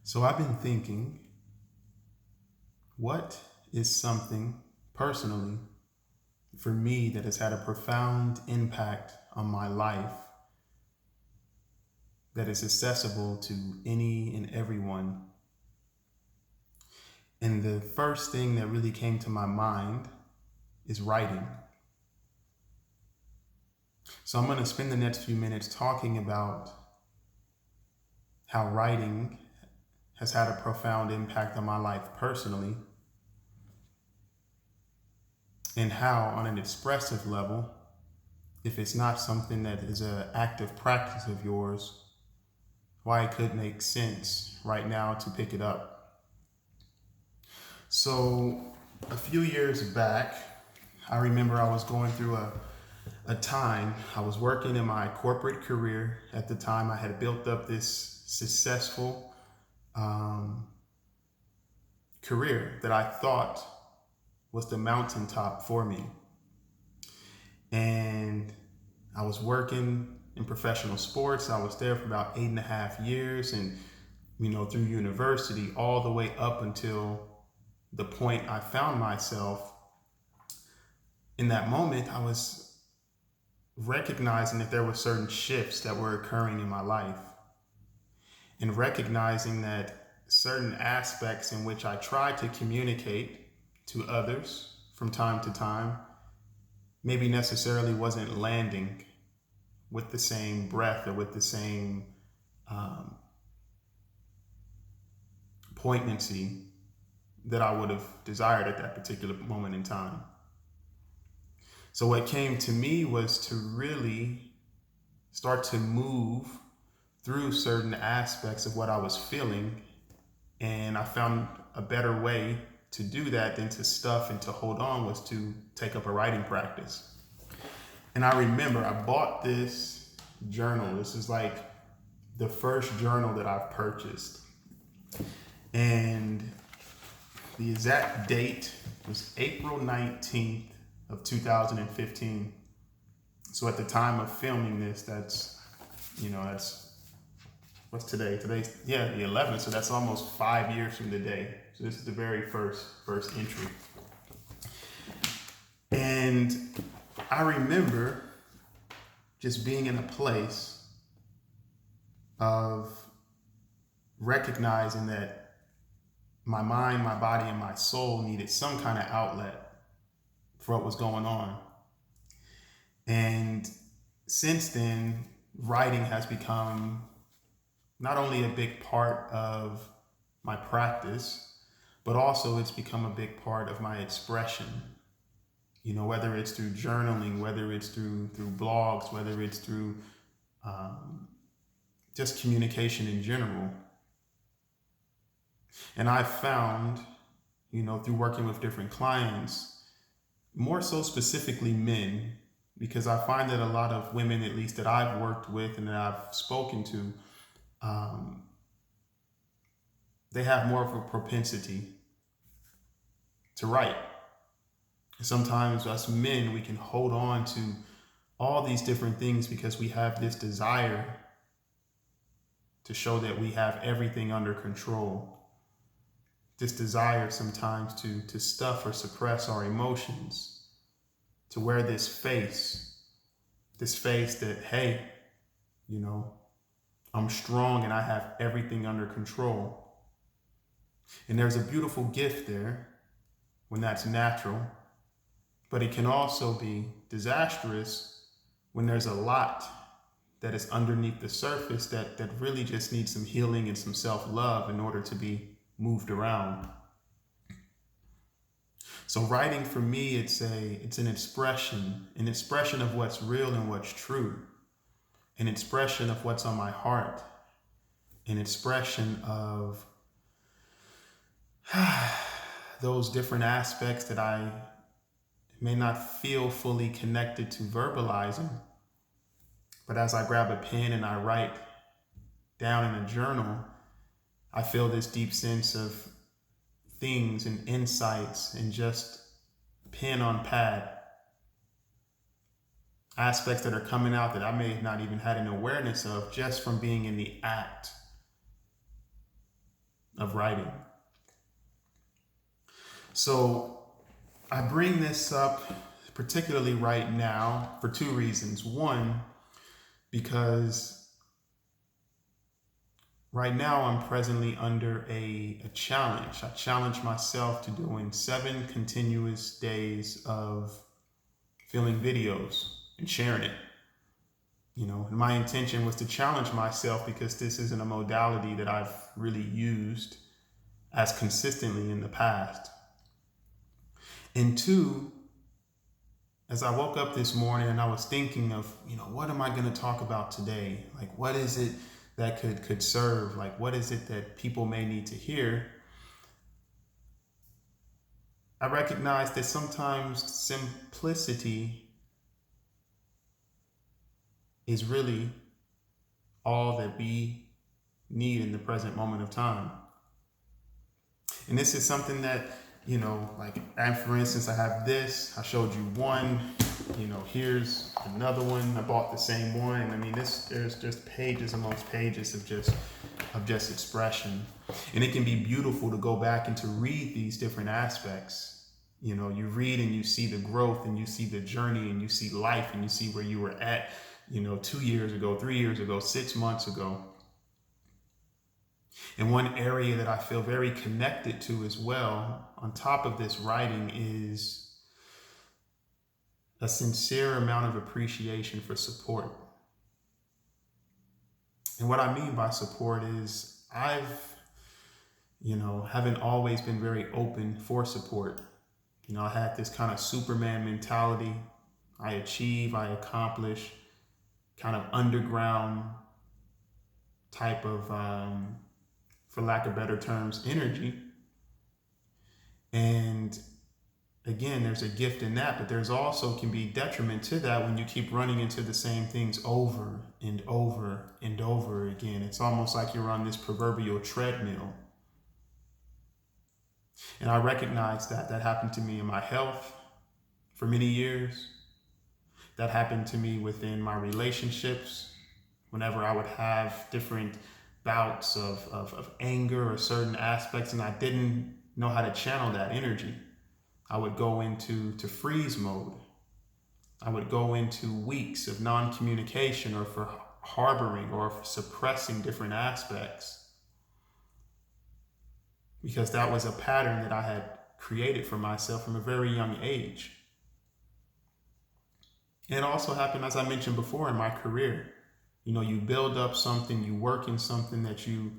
So I've been thinking, what is something personally for me that has had a profound impact on my life that is accessible to any and everyone? And the first thing that really came to my mind is writing. So I'm going to spend the next few minutes talking about how writing has had a profound impact on my life personally, and how, on an expressive level, if it's not something that is an active practice of yours, why it could make sense right now to pick it up. So a few years back, I remember I was going through a time. I was working in my corporate career at the time. I had built up this successful career that I thought was the mountaintop for me. And I was working in professional sports. I was there for about 8.5 years, and through university, all the way up until the point I found myself. In that moment, I was recognizing that there were certain shifts that were occurring in my life, and recognizing that certain aspects in which I tried to communicate to others from time to time maybe necessarily wasn't landing with the same breath or with the same poignancy that I would have desired at that particular moment in time. So what came to me was to really start to move through certain aspects of what I was feeling. And I found a better way to do that than to stuff and to hold on was to take up a writing practice. And I remember I bought this journal. This is like the first journal that I've purchased. And the exact date was April 19th of 2015. So at the time of filming this, that's what's today? Today's, the 11th. So that's almost 5 years from the day. So this is the very first entry. And I remember just being in a place of recognizing that my mind, my body, and my soul needed some kind of outlet for what was going on. And since then, writing has become not only a big part of my practice, but also it's become a big part of my expression. Whether it's through journaling, whether it's through blogs, whether it's through just communication in general. And I've found, through working with different clients, more so specifically men, because I find that a lot of women, at least that I've worked with and that I've spoken to, they have more of a propensity to write. Sometimes us men, we can hold on to all these different things because we have this desire to show that we have everything under control. This desire sometimes to stuff or suppress our emotions, to wear this face that, hey, I'm strong and I have everything under control. And there's a beautiful gift there when that's natural, but it can also be disastrous when there's a lot that is underneath the surface that really just needs some healing and some self-love in order to be moved around. So writing for me, it's an expression of what's real and what's true, an expression of what's on my heart, an expression of those different aspects that I may not feel fully connected to verbalizing. But as I grab a pen and I write down in a journal, I feel this deep sense of things and insights and just pen on pad. Aspects that are coming out that I may have not even had an awareness of just from being in the act of writing. So I bring this up particularly right now for two reasons. One, because right now I'm presently under a challenge. I challenge myself to doing 7 continuous days of filming videos and sharing it. And my intention was to challenge myself because this isn't a modality that I've really used as consistently in the past. And two, as I woke up this morning and I was thinking of, what am I going to talk about today? Like, what is it that could serve? Like, what is it that people may need to hear? I recognize that sometimes simplicity is really all that we need in the present moment of time. And this is something that, and for instance, I have this, I showed you one, here's another one. I bought the same one. And I mean, there's just pages amongst pages of just expression. And it can be beautiful to go back and to read these different aspects. You read and you see the growth and you see the journey and you see life and you see where you were at, 2 years ago, 3 years ago, 6 months ago. And one area that I feel very connected to as well, on top of this writing, is a sincere amount of appreciation for support. And what I mean by support is haven't always been very open for support. I had this kind of Superman mentality. I achieve, I accomplish, kind of underground type of, for lack of better terms, energy. And again, there's a gift in that, but there's also can be detriment to that when you keep running into the same things over and over and over again. It's almost like you're on this proverbial treadmill. And I recognize that happened to me in my health for many years. That happened to me within my relationships. Whenever I would have different bouts of anger or certain aspects, and I didn't know how to channel that energy, I would go into freeze mode. I would go into weeks of non-communication or for harboring or for suppressing different aspects, because that was a pattern that I had created for myself from a very young age. And it also happened, as I mentioned before, in my career. You build up something, you work in something that you,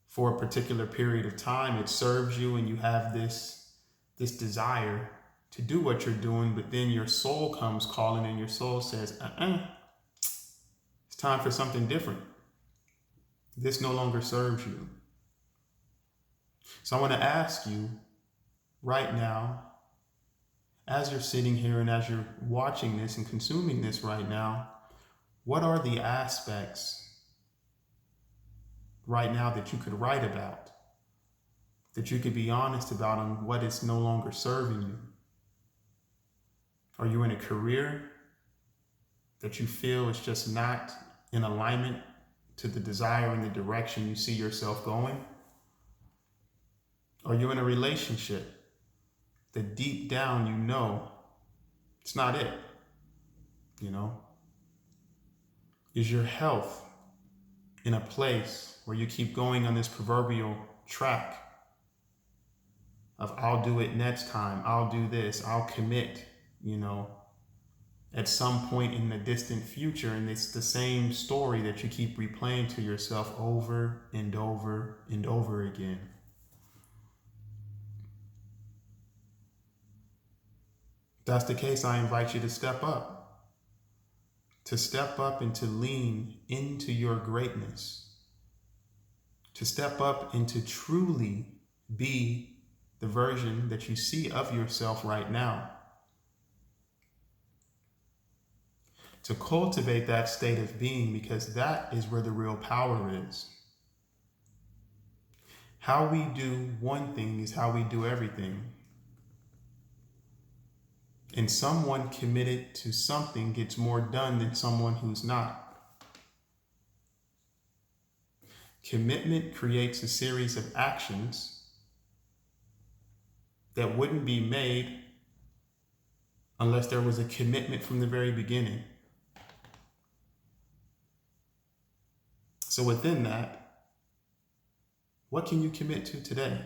for a particular period of time, it serves you and you have this desire to do what you're doing, but then your soul comes calling and your soul says, it's time for something different. This no longer serves you. So I want to ask you right now, as you're sitting here and as you're watching this and consuming this right now, what are the aspects right now that you could write about, that you could be honest about on what is no longer serving you? Are you in a career that you feel is just not in alignment to the desire and the direction you see yourself going? Are you in a relationship that deep down it's not it? Is your health in a place where you keep going on this proverbial track of I'll do it next time, I'll do this, I'll commit, at some point in the distant future, and it's the same story that you keep replaying to yourself over and over and over again? If that's the case, I invite you to step up and to lean into your greatness, to step up and to truly be the version that you see of yourself right now, to cultivate that state of being, because that is where the real power is. How we do one thing is how we do everything. And someone committed to something gets more done than someone who's not. Commitment creates a series of actions that wouldn't be made unless there was a commitment from the very beginning. So within that, what can you commit to today?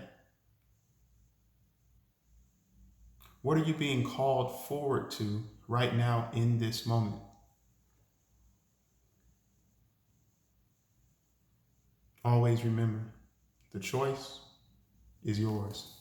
What are you being called forward to right now in this moment? Always remember, the choice is yours.